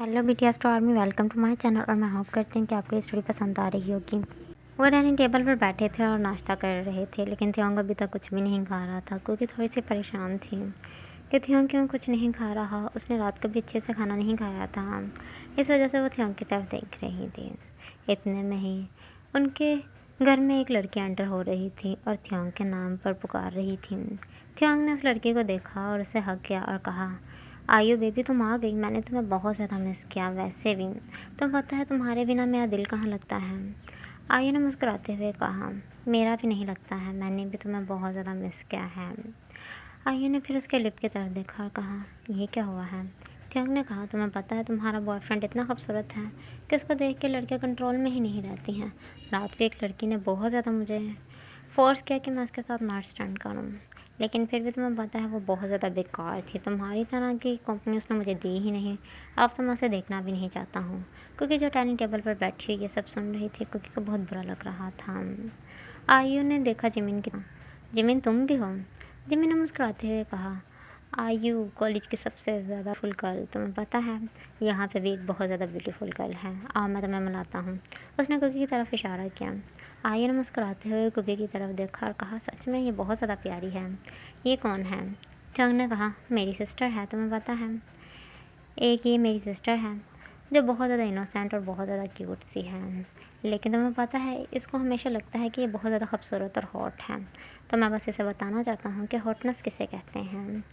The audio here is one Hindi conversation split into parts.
Hello BTS to army, welcome to my channel. और मैं होप करती हूँ कि आपको ये स्टोरी पसंद आ रही होगी। वो डाइनिंग टेबल पर बैठे थे और नाश्ता कर रहे थे, लेकिन थियोंग अभी तक कुछ भी नहीं खा रहा था क्योंकि थोड़ी सी परेशान थी कि थियोंग क्यों कुछ नहीं खा रहा। उसने रात को भी अच्छे से खाना नहीं खाया था, इस वजह से वो थियोंग की तरफ देख रही थी। इतने में ही उनके घर में एक लड़की एंटर हो रही थी और थियोंग के नाम पर पुकार रही थी। थियोंग ने उस लड़की को देखा और उसे हक किया और कहा, आयु बेबी, तुम आ गई। मैंने तुम्हें बहुत ज़्यादा मिस किया। वैसे भी तुम पता है, तुम्हारे बिना मेरा दिल कहाँ लगता है। आयु ने मुस्कुराते हुए कहा, मेरा भी नहीं लगता है। मैंने भी तुम्हें बहुत ज़्यादा मिस किया है। आयु ने फिर उसके लिप की तरफ देखा और कहा, ये क्या हुआ है। थियोंग ने कहा, तुम्हें पता है तुम्हारा बॉयफ्रेंड इतना खूबसूरत है कि उसको देख के लड़कियाँ कंट्रोल में ही नहीं रहती हैं। रात को एक लड़की ने बहुत ज़्यादा मुझे फोर्स किया कि मैं उसके साथ नॉट स्टैंड करूँ, लेकिन फिर भी तुम्हें पता है वो बहुत ज़्यादा बेकार थी। तुम्हारी तरह की कंपनी उसने मुझे दी ही नहीं। अब तो मैं उसे देखना भी नहीं चाहता हूँ। क्योंकि जो डाइनिंग टेबल पर बैठी हुई ये सब सुन रही थी, क्योंकि को बहुत बुरा लग रहा था। आयु ने देखा जिमिन की। जिमिन, तुम भी हो। जिमिन ने मुस्कुराते हुए कहा, आयु कॉलेज की सबसे ज़्यादा फुल गर्ल, तुम्हें पता है यहाँ पे भी एक बहुत ज़्यादा ब्यूटीफुल गर्ल है। आओ मैं तुम्हें मिलाता हूँ। उसने कुकी की तरफ इशारा किया। आयु ने मुस्कुराते हुए कुकी की तरफ देखा और कहा, सच में ये बहुत ज़्यादा प्यारी है। ये कौन है। थियोंग ने कहा, मेरी सिस्टर है, तुम्हें पता है। एक ये मेरी सिस्टर है जो बहुत ज़्यादा इनोसेंट और बहुत ज़्यादा क्यूट सी है, लेकिन तुम्हें पता है इसको हमेशा लगता है कि ये बहुत ज़्यादा खूबसूरत और हॉट है। तो मैं बस इसे बताना चाहता हूँ कि हॉटनेस किसे कहते हैं।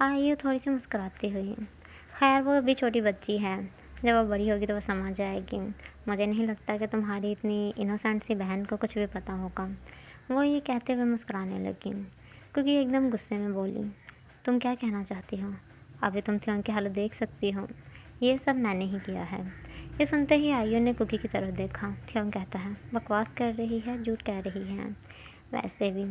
आयु थोड़ी सी मुस्कुराती हुई, खैर वो अभी छोटी बच्ची है, जब वो बड़ी होगी तो वो समझ जाएगी। मुझे नहीं लगता कि तुम्हारी इतनी इनोसेंट सी बहन को कुछ भी पता होगा। वो ये कहते हुए मुस्कुराने लगी क्योंकि एकदम गुस्से में बोली, तुम क्या कहना चाहती हो। अभी तुम थियोंग की हालत देख सकती हो। ये सब मैंने ही किया है। ये सुनते ही आयु ने कुकी की तरफ देखा। थियोंग कहता है, बकवास कर रही है, झूठ कह रही है। वैसे भी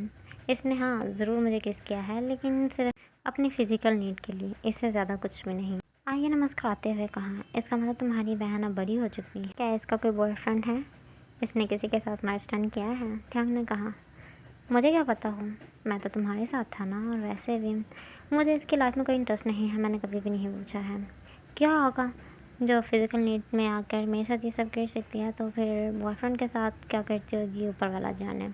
इसने हाँ ज़रूर मुझे किस किया है, लेकिन सिर्फ अपनी फ़िज़िकल नीड के लिए, इससे ज़्यादा कुछ भी नहीं। आयु ने मुस्कुराते हुए कहा, इसका मतलब तुम्हारी बहन अब बड़ी हो चुकी है। क्या इसका कोई बॉयफ्रेंड है। इसने किसी के साथ नाइट स्टैंड किया है। थियोंग ने कहा, मुझे क्या पता हो, मैं तो तुम्हारे साथ था ना। और वैसे भी मुझे इसकी लाइफ में कोई इंटरेस्ट नहीं है। मैंने कभी भी नहीं पूछा है। क्या होगा जो फिज़िकल नीड में आकर मेरे साथ ये सब कर सकती है, तो फिर बॉयफ्रेंड के साथ क्या करती होगी, ऊपर वाला जाने।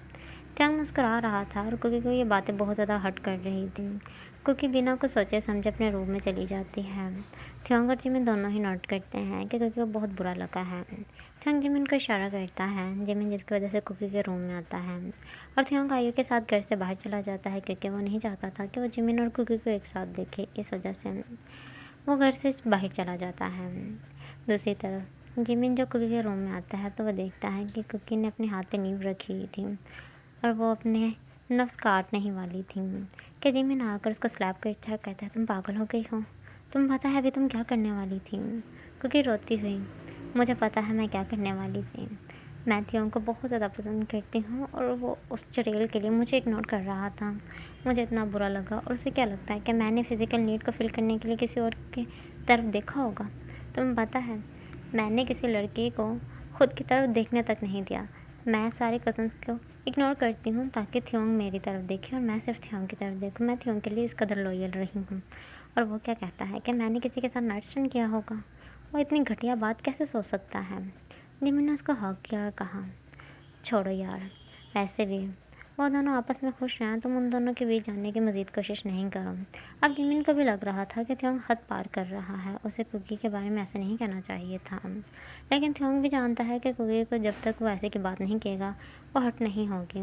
थियोंग मुस्कुरा रहा था और कुकी को ये बातें बहुत ज़्यादा हर्ट कर रही थी। कुकी बिना कुछ सोचे समझे अपने रूम में चली जाती है। थियोंग और जिमिन दोनों ही नोट करते हैं कि कुकी को बहुत बुरा लगा है। थियोंग जिमिन को इशारा करता है, जिमिन जिसकी वजह से कुकी के रूम में आता है और थियोंग आयु के साथ घर से बाहर चला जाता है क्योंकि वो नहीं चाहता था कि वो जिमिन और कुकी को एक साथ देखे। इस वजह से वो घर से बाहर चला जाता है। दूसरी तरफ जिमिन जो कुकी के रूम में आता है तो वह देखता है कि कुकी ने अपने हाथ पे नींव रखी हुई थी और वो अपने नफ्स काटने ही वाली थी कि जिमिन आकर उसको स्लैप करता है, कहता है, तुम पागल हो गई हो। तुम पता है अभी तुम क्या करने वाली थी। कुकी रोती हुई, मुझे पता है मैं क्या करने वाली थी। मैं थियोंग को बहुत ज़्यादा पसंद करती हूँ और वो उस चुड़ैल के लिए मुझे इग्नोर कर रहा था। मुझे इतना बुरा लगा। और उसे क्या लगता है कि मैंने फ़िज़िकल नीड को फिल करने के लिए किसी और की तरफ देखा होगा। तुम्हें पता है मैंने किसी लड़के को खुद की तरफ देखने तक नहीं दिया। मैं सारे कज़न्स को इग्नोर करती हूँ ताकि थियोंग मेरी तरफ देखे और मैं सिर्फ थियोंग की तरफ देखूँ। मैं थियोंग के लिए इस कदर लॉयल रही हूँ। और वो क्या कहता है कि मैंने किसी के साथ नाइट स्टैंड किया होगा। वो इतनी घटिया बात कैसे सोच सकता है। जिमिन ने उसको हक किया और कहा, छोड़ो यार। वैसे भी वो दोनों आपस में खुश हैं, तुम उन दोनों के बीच जाने की मज़ीद कोशिश नहीं करो। अब जिमिन को भी लग रहा था कि थियोंग हद पार कर रहा है। उसे कुकी के बारे में ऐसे नहीं कहना चाहिए था, लेकिन थियोंग भी जानता है कि कुकी को जब तक वो ऐसे की बात नहीं कहेगा वो हट नहीं होगी।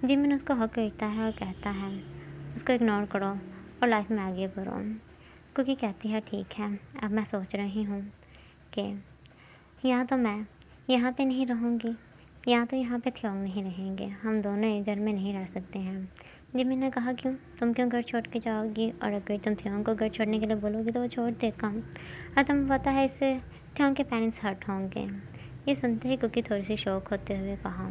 जिमिन उसको हक करता है और कहता है, उसको इग्नोर करो और लाइफ में आगे बढ़ो। कुकी कहती है, ठीक है, अब मैं सोच रही हूँ कि या तो मैं यहाँ पे नहीं रहूँगी या तो यहाँ पे थियोंग नहीं रहेंगे। हम दोनों एक घर में नहीं रह सकते हैं। जिमिन ने कहा, क्यों, तुम क्यों घर छोड़ के जाओगी। और अगर तुम थियोंग को घर छोड़ने के लिए बोलोगी तो वो छोड़ देगा। और तुम्हें पता है इससे थियोंग के पेरेंट्स हर्ट होंगे। ये सुनते ही कुकी थोड़ी सी शौक होते हुए कहा,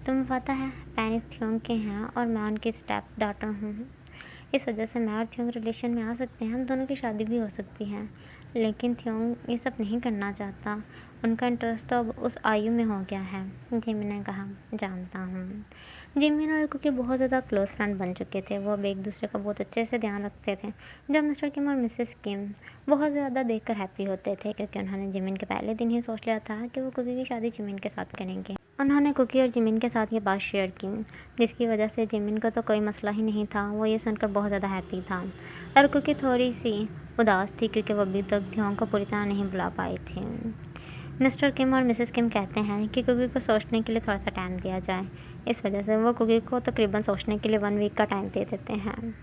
तुम्हें पता है पेरेंट्स थियोंग के हैं और मैं उनकी स्टेप डॉटर हूँ। इस वजह से मैं और थियोंग रिलेशन में आ सकते हैं। हम दोनों की शादी भी हो सकती है, लेकिन थियोंग ये सब नहीं करना चाहता। उनका इंटरेस्ट तो अब उस आयु में हो गया है। जिमिन ने कहा, जानता हूँ। जिमिन और कुकी बहुत ज़्यादा क्लोज फ्रेंड बन चुके थे। वो अब एक दूसरे का बहुत अच्छे से ध्यान रखते थे। जब मिस्टर किम और मिसेस किम बहुत ज़्यादा देखकर हैप्पी होते थे, क्योंकि उन्होंने जिमिन के पहले दिन ही सोच लिया था कि वो कुकी की शादी जिमिन के साथ करेंगे। उन्होंने कुकी और जिमिन के साथ ये बात शेयर की, जिसकी वजह से जिमिन को तो कोई मसला ही नहीं था। वो ये सुनकर बहुत ज़्यादा हैप्पी था, और कुकी थोड़ी सी उदास थी, क्योंकि वो अभी तक ध्योंग को पूरी तरह नहीं बुला पाई थी। मिस्टर किम और मिसेस किम कहते हैं कि कुकी को सोचने के लिए थोड़ा सा टाइम दिया जाए। इस वजह से वो कुकी को तकरीबन सोचने के लिए 1 वीक का टाइम दे देते हैं।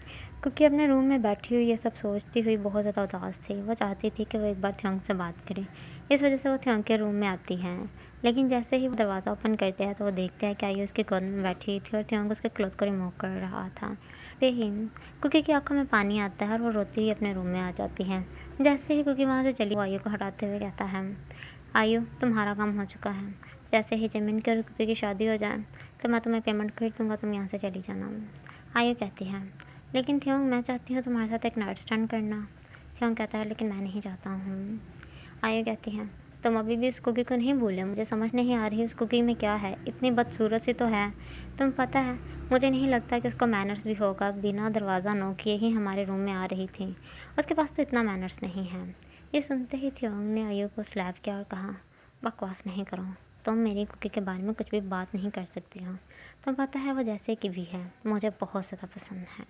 कुकी अपने रूम में बैठी हुई ये सब सोचती हुई बहुत ज़्यादा उदास थी। वो चाहती थी कि वो एक बार थ्योंग से बात करे। इस वजह से वो थ्योंग के रूम में आती हैं। लेकिन जैसे ही वो दरवाज़ा ओपन करते हैं तो वो देखते हैं कि आयु उसके गोद में बैठी हुई थी और थ्योंग उसके क्लॉथ को रिमूव कर रहा था। ते ही कुकी की आंखों में पानी आता है और वो रोती हुई अपने रूम में आ जाती है। जैसे ही कुकी वहाँ से चली, वो आयु को हटाते हुए कहता है, आयु तुम्हारा काम हो चुका है। जैसे ही जिमिन की और कुकी की शादी हो जाए तो मैं तुम्हें पेमेंट कर दूंगा, तुम यहाँ से चली जाना। आयु कहती है, लेकिन थ्योंग मैं चाहती हूँ तुम्हारे साथ एक नाइट स्टैंड करना। थ्योंग कहता है, लेकिन मैं नहीं चाहता हूँ। आयु कहती है, तुम अभी भी उस कुकी को नहीं भूले। मुझे समझ नहीं आ रही उस कुकी में क्या है, इतनी बदसूरत सी तो है। तुम पता है, मुझे नहीं लगता कि उसको मैनर्स भी होगा। बिना दरवाज़ा नॉक किए ही हमारे रूम में आ रही थी। उसके पास तो इतना मैनर्स नहीं है। ये सुनते ही थ्योंग ने आयु को स्लैप किया और कहा, बकवास नहीं करो। तुम मेरी कुकी के बारे में कुछ भी बात नहीं कर सकती हो। तुम पता है वो जैसे कि भी है, मुझे बहुत ज़्यादा पसंद है।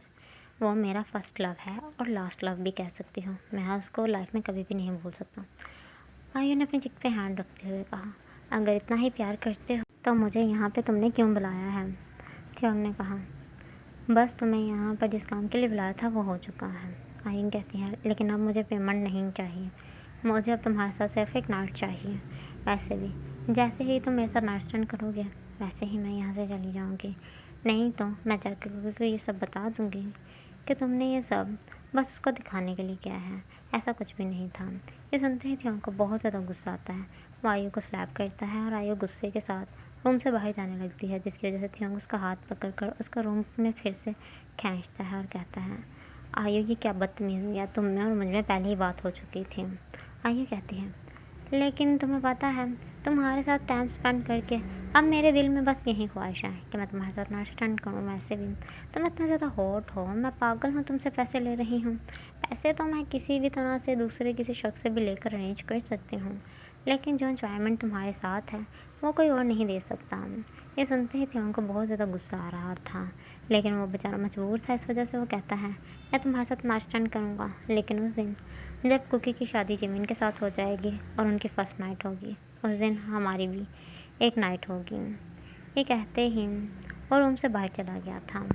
वो मेरा फर्स्ट लव है और लास्ट लव भी कह सकती हूँ। मैं उसको लाइफ में कभी भी नहीं भूल सकता। आयु ने अपनी चिक पे हैंड रखते हुए कहा, अगर इतना ही प्यार करते हो तो मुझे यहाँ पे तुमने क्यों बुलाया है। थ्योंग ने कहा, बस तुम्हें यहाँ पर जिस काम के लिए बुलाया था वो हो चुका है। आयु कहती है, लेकिन अब मुझे पेमेंट नहीं चाहिए। मुझे अब तुम्हारे साथ सिर्फ एक नाइट चाहिए। वैसे भी जैसे ही तुम मेरे साथ नाइट स्टैंड करोगे वैसे ही मैं यहाँ से चली जाऊँगी। नहीं तो मैं जाकर कुकी को ये सब बता दूँगी कि तुमने ये सब बस उसको दिखाने के लिए किया है। ऐसा कुछ भी नहीं था। ये सुनते ही थ्योंग को बहुत ज़्यादा गुस्सा आता है। वो आयु को स्लैप करता है और आयु गुस्से के साथ रूम से बाहर जाने लगती है, जिसकी वजह से थ्योंग उसका हाथ पकड़कर उसका रूम में फिर से खींचता है और कहता है, आयु की क्या बदतमीज़ी है, तुम में और मुझ में पहले ही बात हो चुकी थी। आयु कहती है, लेकिन तुम्हें पता है, तुम्हारे साथ टाइम स्पेंड करके अब मेरे दिल में बस यही ख्वाहिश है कि मैं तुम्हारे साथ नाइट स्टैंड करूँ। वैसे भी तुम इतना ज़्यादा हॉट हो, मैं पागल हूँ तुमसे पैसे ले रही हूँ। पैसे तो मैं किसी भी तरह से दूसरे किसी शख्स से भी लेकर अरेंज कर सकती हूँ, लेकिन जो एंजॉयमेंट तुम्हारे साथ है वो कोई और नहीं दे सकता। ये सुनते ही थ्योंग को बहुत ज़्यादा गुस्सा आ रहा था, लेकिन वो बेचारा मजबूर था। इस वजह से वो कहता है, मैं तुम्हारे साथ नाइट स्टैंड करूँगा, लेकिन उस दिन जब कुकी की शादी जिमिन के साथ हो जाएगी और उनकी फर्स्ट नाइट होगी, उस दिन हमारी भी एक नाइट होगी। ये कहते ही वो रूम से बाहर चला गया था।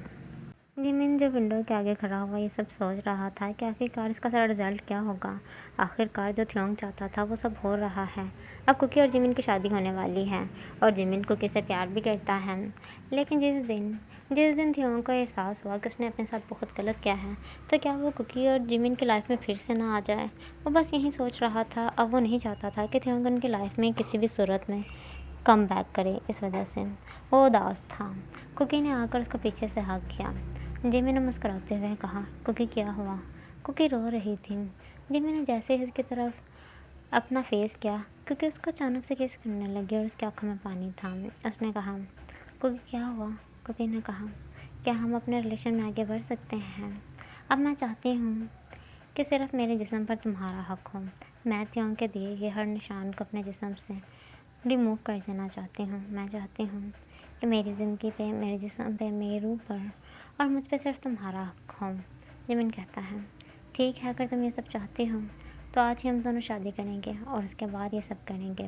जिमिन जो विंडो के आगे खड़ा हुआ ये सब सोच रहा था कि आखिरकार इसका सारा रिजल्ट क्या होगा। आखिरकार जो थ्योंग चाहता था वो सब हो रहा है। अब कुकी और जिमिन की शादी होने वाली है और जिमिन कुकी से प्यार भी करता है। लेकिन जिस दिन थ्योंग को एहसास हुआ कि उसने अपने साथ बहुत गलत किया है, तो क्या वो कुकी और जिमिन की लाइफ में फिर से ना आ जाए। वो बस यही सोच रहा था। अब वो नहीं चाहता था कि थ्योंग उनकी लाइफ में किसी भी सूरत में कम बैक करे। इस वजह से वो उदास था। कुकी ने आकर उसको पीछे से हग किया। जिमी ने मुस्कुराते हुए कहा, कुकी क्या हुआ। कुकी रो रही थी। जिमी ने जैसे ही उसकी तरफ अपना फेस किया, क्योंकि उसको अचानक से किस करने लगी और उसकी आंखों में पानी था। उसने कहा, कुकी क्या हुआ। कुकी ने कहा, क्या हम अपने रिलेशन में आगे बढ़ सकते हैं। अब मैं चाहती हूँ कि सिर्फ मेरे जिस्म पर तुम्हारा हक हो। मैं थ्योंग के दिए ये हर निशान को अपने जिस्म से रिमूव कर देना चाहती हूँ। मैं चाहती हूँ कि मेरी ज़िंदगी पे, मेरे जिस्म पे, मेरे रूह पर और मुझ पे सिर्फ तुम्हारा हक हो। जिमिन कहता है, ठीक है, अगर तुम ये सब चाहती हो तो आज ही हम दोनों शादी करेंगे और उसके बाद ये सब करेंगे।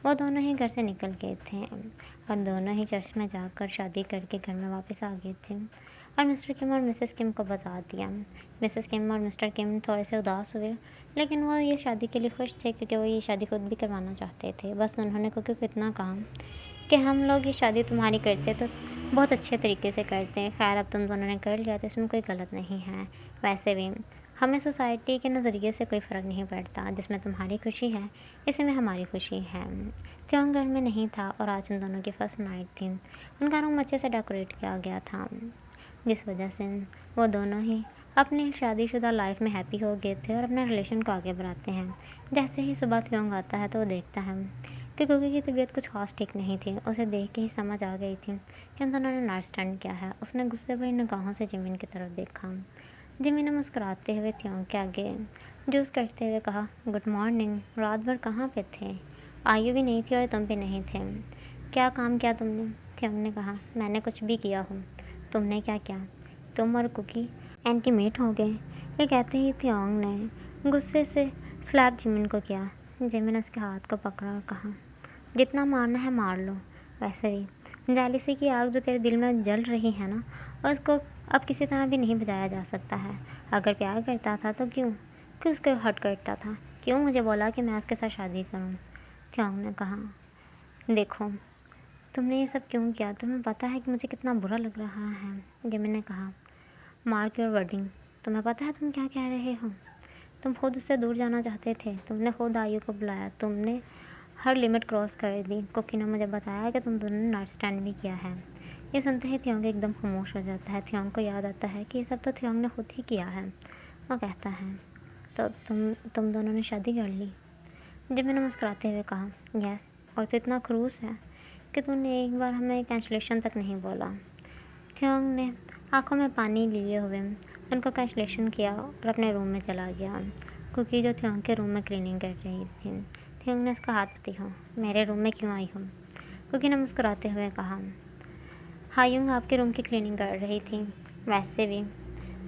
वो दोनों ही घर से निकल गए थे और दोनों ही चर्च में जाकर शादी करके घर में वापस आ गए थे और मिस्टर किम और मिसेस किम को बता दिया। मिसेस किम और मिस्टर किम थोड़े से उदास हुए, लेकिन वो ये शादी के लिए खुश थे, क्योंकि वो ये शादी खुद भी करवाना चाहते थे। बस उन्होंने कुकी को इतना कहा कि हम लोग ये शादी तुम्हारी करते तो बहुत अच्छे तरीके से करते हैं। खैर, अब तुम दोनों ने कर लिया तो इसमें कोई गलत नहीं है। वैसे भी हमें सोसाइटी के नज़रिए से कोई फ़र्क नहीं पड़ता। जिसमें तुम्हारी खुशी है इसमें हमारी खुशी है। थ्योंग घर में नहीं था और आज उन दोनों की फर्स्ट नाइट थी। उनका रूम अच्छे से डेकोरेट किया गया था, जिस वजह से वो दोनों ही अपनी शादीशुदा लाइफ में हैप्पी हो गए थे और अपने रिलेशन को आगे बढ़ाते हैं। जैसे ही सुबह थ्योंग आता है तो वो देखता है कि कुकी की तबीयत कुछ खास ठीक नहीं थी। उसे देख के ही समझ आ गई थी कि उन दोनों ने अंडरस्टैंड किया है। उसने गुस्से भरी निगाहों से जिमिन की तरफ देखा। जिमी ने मुस्कुराते हुए थियोंग के आगे जूस करते हुए कहा, गुड मॉर्निंग। रात भर कहाँ पे थे? आयु भी नहीं थी और तुम भी नहीं थे। क्या काम किया तुमने? थियोंग ने कहा, मैंने कुछ भी किया हो। तुमने क्या किया? तुम और कुकी एंटीमेट हो गए। ये कहते ही थियोंग ने गुस्से से स्लैप जिमिन को किया। जिमिन ने उसके हाथ को पकड़ा और कहा, जितना मारना है मार लो। वैसे भी जेलिसी की आग जो तेरे दिल में जल रही है ना, उसको अब किसी तरह भी नहीं बुझाया जा सकता है। अगर प्यार करता था तो क्यों क्यों उसको हर्ट करता था? क्यों मुझे बोला कि मैं उसके साथ शादी करूं? थियोंग ने कहा, देखो तुमने ये सब क्यों किया? तुम्हें पता है कि मुझे कितना बुरा लग रहा है। जिमिन ने कहा, मार्क योर वर्डिंग। तुम्हें पता है तुम क्या कह रहे हो? तुम खुद उससे दूर जाना चाहते थे। तुमने खुद आयु को बुलाया। तुमने हर लिमिट क्रॉस कर दी। कुकी ने मुझे बताया कि तुम दोनों ने अंडरस्टैंड भी किया है। ये सुनते ही थियोंग एकदम खामोश हो जाता है। थियोंग को याद आता है कि ये सब तो थियोंग ने खुद ही किया है। वो कहता है, तो तुम दोनों ने शादी कर ली? जब मैंने मुस्कुराते हुए कहा, यस। और तो इतना क्रूस है कि तूने एक बार हमें कैंसलेशन तक नहीं बोला। थियोंग ने आंखों में पानी लिए हुए उनको कैंसलेशन किया और अपने रूम में चला गया। कुकी जो थियोंग के रूम में क्लीनिंग कर रही थी, थियोंग ने उसका हाथ पकड़ी। हो, मेरे रूम में क्यों आई हो? कुकी ने मुस्कुराते हुए कहा, हायुंग आपके रूम की क्लीनिंग कर रही थी। वैसे भी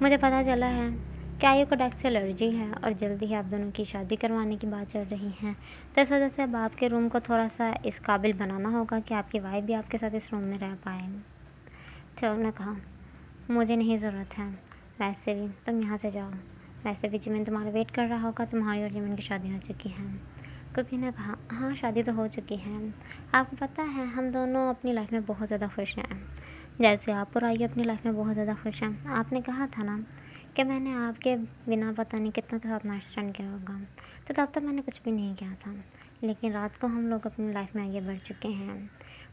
मुझे पता चला है कि आयु को डैक्स से एलर्जी है और जल्दी ही आप दोनों की शादी करवाने की बात चल रही है। तो इस वजह से अब आपके रूम को थोड़ा सा इस काबिल बनाना होगा कि आपकी वाइफ भी आपके साथ इस रूम में रह पाए। थियोंग ने कहा, मुझे नहीं ज़रूरत है। वैसे भी तुम यहाँ से जाओ। वैसे भी जिमिन तुम्हारा वेट कर रहा होगा। तुम्हारी और जिमिन की शादी हो चुकी है। कुकी ने कहा, हाँ शादी तो हो चुकी है। आपको पता है हम दोनों अपनी लाइफ में बहुत ज़्यादा खुश हैं। जैसे आप और आयु अपनी लाइफ में बहुत ज़्यादा खुश हैं। आपने कहा था ना कि मैंने आपके बिना पता नहीं कितना के साथ अंडरस्टैंड किया होगा। तो तब तक मैंने कुछ भी नहीं किया था। लेकिन रात को हम लोग अपनी लाइफ में आगे बढ़ चुके हैं।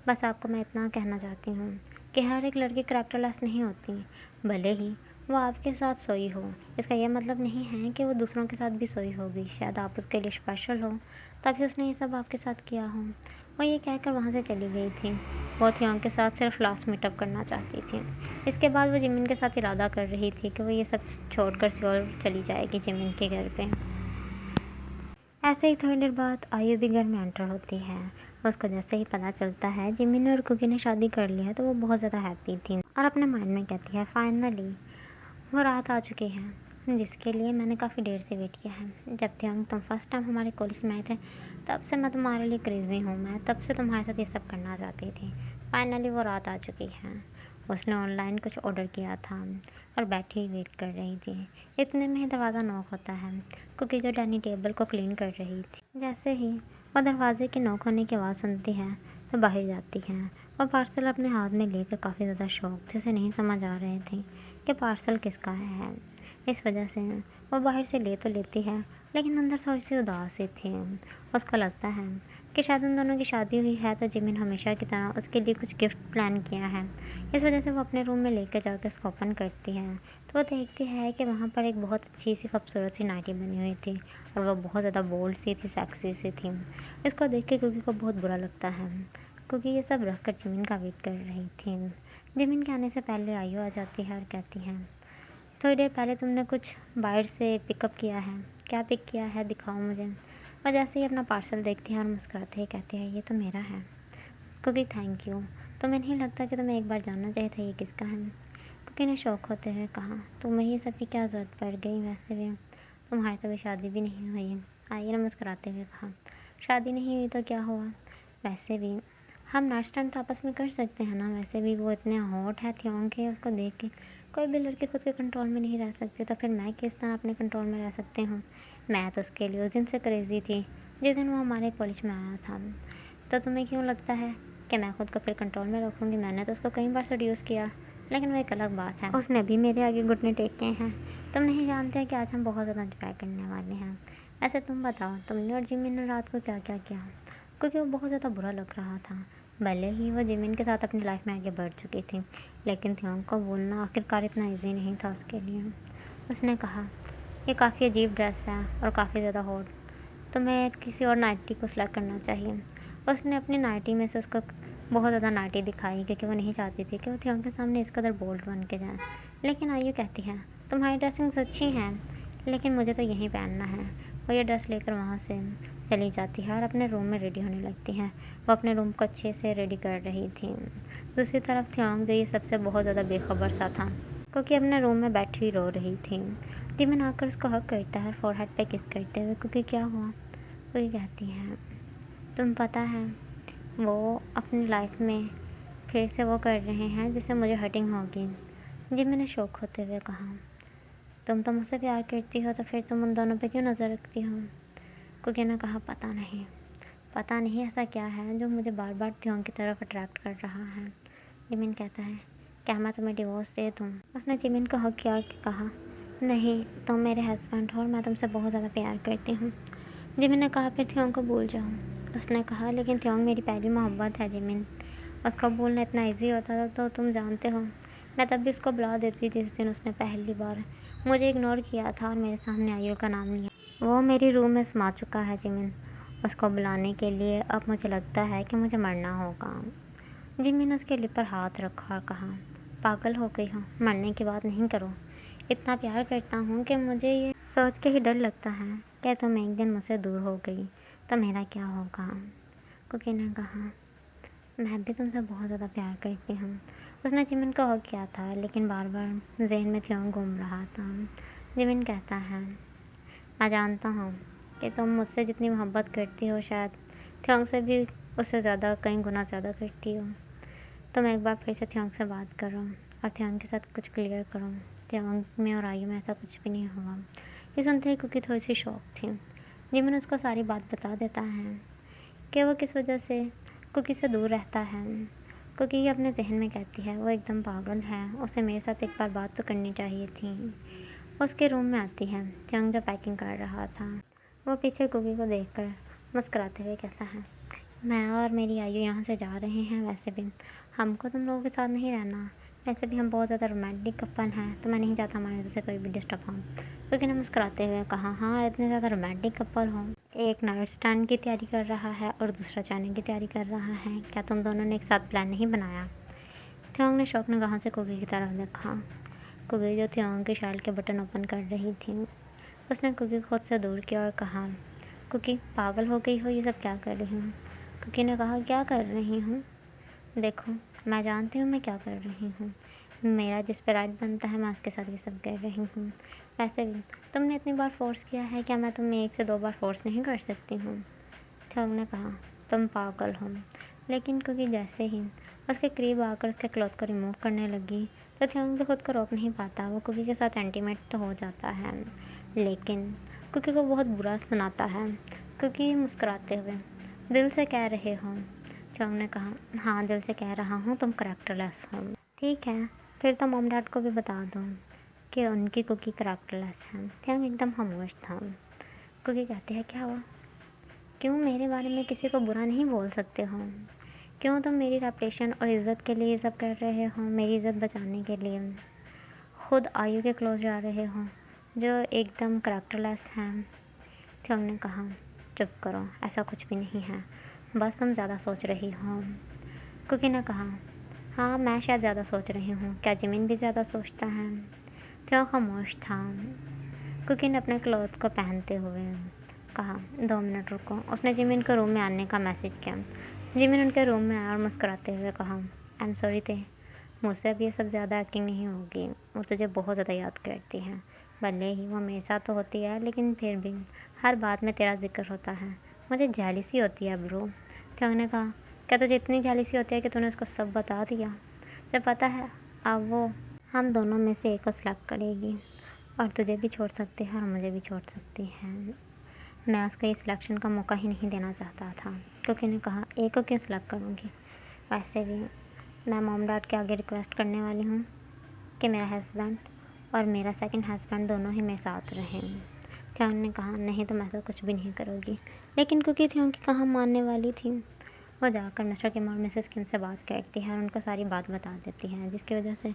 बस आपको मैं इतना कहना चाहती हूँ कि हर एक लड़की करैक्टरलेस नहीं होती। भले ही वो आपके साथ सोई हो, इसका यह मतलब नहीं है कि वो दूसरों के साथ भी सोई होगी। शायद आप उसके लिए स्पेशल हो, तभी उसने ये सब आपके साथ किया हो। वो ये कहकर वहाँ से चली गई थी। वो थियोंग के साथ सिर्फ लास्ट मीटअप करना चाहती थी। इसके बाद वो जिमिन के साथ इरादा कर रही थी कि वो ये सब छोड़कर सियोल चली जाएगी जिमिन के घर पे। ऐसे ही थोड़ी देर बाद आयु भी घर में एंटर होती है। उसको जैसे ही पता चलता है जिमिन और कुकी ने शादी कर ली है तो वो बहुत ज़्यादा हैप्पी थी और अपने माइंड में कहती है, फाइनली वो रात आ चुकी है जिसके लिए मैंने काफ़ी देर से वेट किया है। जब थियोंग तुम फर्स्ट टाइम हमारे कॉलेज में आए थे तब से मैं तुम्हारे लिए क्रेज़ी हूँ। मैं तब से तुम्हारे साथ ये सब करना चाहती थी। फाइनली वो रात आ चुकी है। उसने ऑनलाइन कुछ ऑर्डर किया था और बैठी वेट कर रही थी। इतने में ही दरवाज़ा नॉक होता है। कुकी जो डाइनिंग टेबल को क्लीन कर रही थी, जैसे ही वो दरवाजे के नॉक होने की आवाज़ सुनती है तो बाहर जाती है। वो पार्सल अपने हाथ में लेकर काफ़ी ज़्यादा शौक थे। उसे नहीं समझ आ रहे थे कि पार्सल किसका है। इस वजह से वो बाहर से ले तो लेती है लेकिन अंदर थोड़ी सी उदास सी थी। उसको लगता है कि शायद उन दोनों की शादी हुई है तो जिमिन हमेशा की तरह उसके लिए कुछ गिफ्ट प्लान किया है। इस वजह से वो अपने रूम में लेकर जाकर उसको ओपन करती है तो वो देखती है कि वहाँ पर एक बहुत अच्छी सी खूबसूरत सी नाइटी बनी हुई थी और वो बहुत ज़्यादा बोल्ड सी थी, सेक्सी सी थी। इसको देख के कुकी को बहुत बुरा लगता है क्योंकि ये सब रख कर जिमिन का वेट कर रही थी। जिमिन के आने से पहले आयु आ जाती है और कहती है, थोड़ी देर पहले तुमने कुछ बाहर से पिकअप किया है। क्या पिक किया है, दिखाओ मुझे। और जैसे ही अपना पार्सल देखती है और मुस्कुराते ही कहती है, ये तो मेरा है। क्योंकि थैंक यू। तुम्हें नहीं लगता कि तुम्हें एक बार जानना चाहिए था ये किसका है? क्योंकि ने शौक होते हुए कहा, तुम्हें ये सब की क्या ज़रूरत पड़ गई? वैसे भी तुम्हारी तो अभी शादी भी नहीं हुई। आइए ने मुस्कुराते हुए कहा, शादी नहीं हुई तो क्या हुआ? वैसे भी हम नाश्ता तो आपस में कर सकते हैं ना। वैसे भी वो इतने हॉट है थियोंग के, उसको देख के कोई भी लड़की खुद के कंट्रोल में नहीं रह सकती। तो फिर मैं किस तरह अपने कंट्रोल में रह सकती हूँ? मैं तो उसके लिए उस दिन से क्रेज़ी थी जिस दिन वो हमारे कॉलेज में आया था। तो तुम्हें क्यों लगता है कि मैं खुद को फिर कंट्रोल में रखूँगी? मैंने तो उसको कई बार सेड्यूस किया, लेकिन वो एक अलग बात है, उसने भी मेरे आगे घुटने टेके हैं। तुम नहीं जानते कि आज हम बहुत ज़्यादा एंजॉय करने वाले हैं। ऐसे तुम बताओ, तुमने और जिमिन ने रात को क्या क्या किया? क्योंकि वो बहुत ज़्यादा बुरा लग रहा था। भले ही वो जिमिन के साथ अपनी लाइफ में आगे बढ़ चुकी थी, लेकिन थियोंग को बोलना आखिरकार इतना ईजी नहीं था उसके लिए। उसने कहा, ये काफ़ी अजीब ड्रेस है और काफ़ी ज़्यादा हॉट। तुम्हें किसी और नाइटी को सिलेक्ट करना चाहिए। उसने अपनी नाइटी में से उसको बहुत ज़्यादा नाइटी दिखाई क्योंकि वो नहीं चाहती थी कि वो थियोंग के सामने इस कदर बोल्ड बन के जाए। लेकिन आयु कहती है, तुम्हारी ड्रेसिंग्स अच्छी हैं, लेकिन मुझे तो यही पहनना है। वो ये ड्रेस लेकर वहाँ से चली जाती है और अपने रूम में रेडी होने लगती है। वो अपने रूम को अच्छे से रेडी कर रही थी। दूसरी तरफ थियोंग जो ये सबसे बहुत ज़्यादा बेखबर सा था, क्योंकि अपने रूम में बैठी रो रही थी। जिमिन आकर उसको हक करता है फोरहेड पे किस करते हुए, क्योंकि क्या हुआ? क्योंकि कहती है, तुम पता है वो अपनी लाइफ में फिर से वो कर रहे हैं जिससे मुझे हर्टिंग होगी। जिमिन ने शौक होते हुए कहा, तुम तो मुझसे प्यार करती हो तो फिर तुम उन दोनों पे क्यों नज़र रखती हो? क्योंकि ने कहा, पता नहीं ऐसा क्या है जो मुझे बार बार थियोंग की तरफ अट्रैक्ट कर रहा है। जिमिन कहता है, क्या मैं तुम्हें डिवोर्स दे दूँ? उसने जिमिन को हक किया और कहा, नहीं, तुम मेरे हस्बैंड हो और मैं तुमसे बहुत ज़्यादा प्यार करती हूँ। जिमिन ने कहा, फिर थियोंग को भूल जाओ। उसने कहा, लेकिन थियोंग मेरी पहली मोहब्बत है जिमिन। उसको भूलना इतना ईजी होता था तो तुम जानते हो। मैं तब भी उसको बुला देती जिस दिन उसने पहली बार मुझे इग्नोर किया था और मेरे सामने आयु का नाम लिया। वो मेरी रूह में समा चुका है जिमिन। उसको बुलाने के लिए अब मुझे लगता है कि मुझे मरना होगा। जिमिन ने उसके लिप पर हाथ रखा और कहा, पागल हो गई हो, मरने की बात नहीं करो। इतना प्यार करता हूँ कि मुझे ये सोच के ही डर लगता है कि तुम एक दिन मुझसे दूर हो गई तो मेरा क्या होगा। कुकी ने कहा, मैं भी तुमसे बहुत ज़्यादा प्यार करती हूँ। उसने जिमिन को हक किया था, लेकिन बार बार जहन में थियोंग घूम रहा था। जिमिन कहता है, मैं जानता हूँ कि तुम मुझसे जितनी मोहब्बत करती हो शायद थियोंग से भी उससे ज़्यादा कई गुना ज़्यादा करती हो। तुम एक बार फिर से थियोंग से बात करो और थियोंग के साथ कुछ क्लियर करो। थियोंग में और आयु में ऐसा कुछ भी नहीं हुआ। ये सुनते ही कुकी थोड़ी सी शॉक थी। जिमिन उसको सारी बात बता देता है कि वो किस वजह से कुकी से दूर रहता है। कुकी अपने जहन में कहती है, वो एकदम पागल है, उसे मेरे साथ एक बार बात तो करनी चाहिए थी। उसके रूम में आती है थियोंग जो पैकिंग कर रहा था। वो पीछे कुकी को देखकर मुस्कुराते हुए कहता है, मैं और मेरी आयु यहाँ से जा रहे हैं। वैसे भी हमको तुम लोगों के साथ नहीं रहना। वैसे भी हम बहुत ज़्यादा रोमांटिक कपल हैं, तो मैं नहीं चाहता हमारे वजह से कोई भी डिस्टर्ब हो। क्योंकि ने मुस्कुराते हुए कहा, हाँ, इतने ज़्यादा रोमांटिक कपल हो, एक नाइट स्टैंड की तैयारी कर रहा है और दूसरा जाने की तैयारी कर रहा है। क्या तुम दोनों ने एक साथ प्लान नहीं बनाया? थियोंग ने शौक निगाहों से कुकी की तरफ देखा। कुकी जो थियोंग की शर्ट के बटन ओपन कर रही थी, उसने कुकी को खुद से दूर किया और कहा, कुकी, पागल हो गई हो, ये सब क्या कर रही हूँ? कुकी ने कहा, क्या कर रही हूँ? देखो, मैं जानती हूँ मैं क्या कर रही हूँ। मेरा जिस पे राइट बनता है मैं उसके साथ ये सब कर रही हूँ। वैसे भी तुमने इतनी बार फोर्स किया है, क्या मैं तुम्हें 1 से 2 बार फोर्स नहीं कर सकती हूँ? थियोंग ने कहा, तुम पागल हो। लेकिन क्योंकि जैसे ही उसके करीब आकर उसके क्लॉथ को रिमूव करने लगी तो थियोंग भी खुद को रोक नहीं पाता। वो कुकी के साथ एंटीमेट तो हो जाता है, लेकिन कुकी को बहुत बुरा सुनाता है। कुकी मुस्कुराते हुए, दिल से कह रहे हो? थियोंग ने कहा, हाँ, दिल से कह रहा हूँ, तुम करैक्टरलेस हो। ठीक है, फिर तो मॉम डैड को भी बता दो कि उनकी कुकी करैक्टरलेस है। थियोंग एकदम खामोश था। कुकी कहती है, क्या हुआ? क्यों मेरे बारे में किसी को बुरा नहीं बोल सकते हो? क्यों तुम मेरी रेपुटेशन और इज़्ज़त के लिए ये सब कर रहे हो? मेरी इज़्ज़त बचाने के लिए खुद आयु के क्लोज जा रहे हो जो एकदम करैक्टरलेस हैं। थियोंग ने कहा, चुप करो, ऐसा कुछ भी नहीं है, बस तुम ज़्यादा सोच रही हो। कुकी ने कहा, हाँ, मैं शायद ज़्यादा सोच रही हूँ। क्या जिमिन भी ज़्यादा सोचता है? थियोंग खामोश था। कुकी ने अपने क्लॉथ को पहनते हुए कहा, 2 मिनट रुको। उसने जिमिन को रूम में आने का मैसेज किया। जिमिन उनके रूम में आया और मुस्कुराते हुए कहा, आई एम सॉरी ते, मुझसे अब ये सब ज़्यादा एक्टिंग नहीं होगी। वो तुझे बहुत ज़्यादा याद करती है। भले ही वो मेरे साथ तो होती है, लेकिन फिर भी हर बात में तेरा जिक्र होता है। मुझे जेलिसी होती है ब्रो। थियोंग ने कहा, क्या तुझे इतनी जेलिसी होती है कि तूने उसको सब बता दिया? जब पता है अब वो हम दोनों में से एक को सेलेक्ट करेगी और तुझे भी छोड़ सकती है और मुझे भी छोड़ सकती है। मैं उसको ये सिलेक्शन का मौका ही नहीं देना चाहता था। क्योंकि ने कहा, एक को क्यों सिलेक्ट करूँगी? वैसे भी मैं मॉम डैड के आगे रिक्वेस्ट करने वाली हूँ कि मेरा हस्बैंड और मेरा सेकंड हस्बैंड दोनों ही मेरे साथ रहें। थियोंग ने कहा, नहीं, तुम ऐसा कुछ भी नहीं करोगी। लेकिन क्योंकि थियोंग की कहाँ मानने वाली थी, वो जाकर मिस्टर किम और मिसेस किम से बात करती है और उनको सारी बात बता देती है, जिसकी वजह से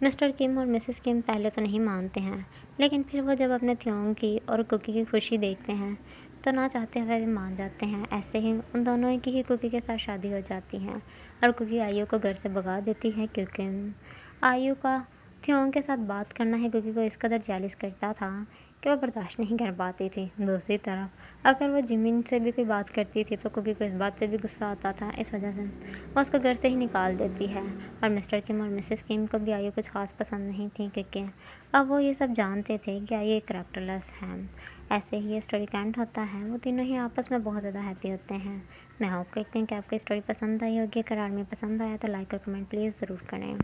मिस्टर किम और मिसेस किम पहले तो नहीं मानते हैं, लेकिन फिर वो जब अपने थियोंग की और कुकी की खुशी देखते हैं तो ना चाहते हुए भी मान जाते हैं। ऐसे ही उन दोनों की ही कुकी के साथ शादी हो जाती है और कुकी आयु को घर से भगा देती है क्योंकि आयु का थियोंग के साथ बात करना ही कुकी को इस कदर जेलस करता था कि वो बर्दाश्त नहीं कर पाती थी। दूसरी तरफ अगर वो जिमिन से भी कोई बात करती थी तो कुकी को इस बात पे भी गुस्सा आता था। इस वजह से वो उसको घर से ही निकाल देती है और मिस्टर किम और मिसेस किम को भी आयु कुछ खास पसंद नहीं थी क्योंकि अब वो ये सब जानते थे कि आयु एक करैक्टरलेस है। ऐसे ही ये स्टोरी का एंड होता है। वो तीनों ही आपस में बहुत ज़्यादा हैप्पी होते हैं। मैं होप करती हूँ कि आपको स्टोरी पसंद आई होगी। अगर आर्मी पसंद आया तो लाइक और कमेंट प्लीज़ ज़रूर करें।